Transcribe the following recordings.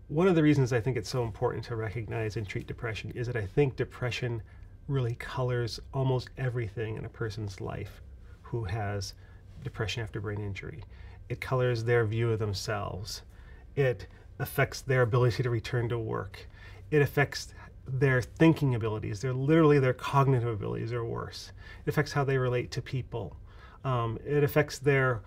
One of the reasons I think it's so important to recognize and treat depression is that I think depression really colors almost everything in a person's life who has depression after brain injury. It colors their view of themselves. It affects their ability to return to work. It affects their thinking abilities. Literally their cognitive abilities are worse. It affects how they relate to people. It affects their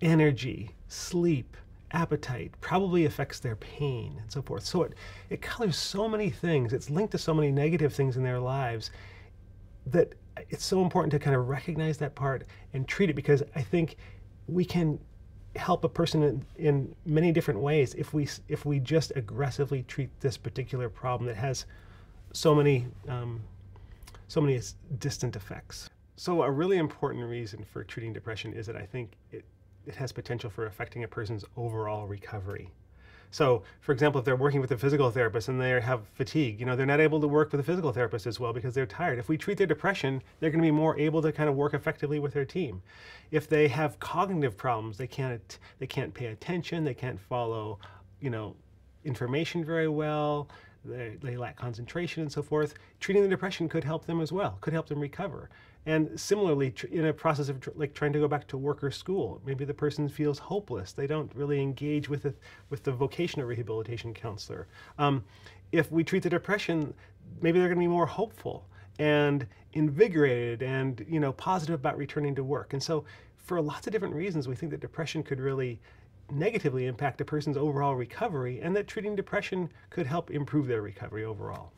energy, sleep, appetite, probably affects their pain and so forth. So it colors so many things. It's linked to so many negative things in their lives that it's so important to kind of recognize that part and treat it, because I think we can help a person in many different ways if we just aggressively treat this particular problem that has so many distant effects. So a really important reason for treating depression is that I think it has potential for affecting a person's overall recovery. So, for example, if they're working with a physical therapist and they have fatigue, they're not able to work with a physical therapist as well because they're tired. If we treat their depression, they're going to be more able to kind of work effectively with their team. If they have cognitive problems, they can't pay attention, they can't follow, information very well, they lack concentration and so forth. Treating the depression could help them as well, could help them recover. And similarly, in a process of trying to go back to work or school, maybe the person feels hopeless. They don't really engage with the vocational rehabilitation counselor. If we treat the depression, maybe they're going to be more hopeful and invigorated and positive about returning to work. And so, for lots of different reasons, we think that depression could really negatively impact a person's overall recovery, and that treating depression could help improve their recovery overall.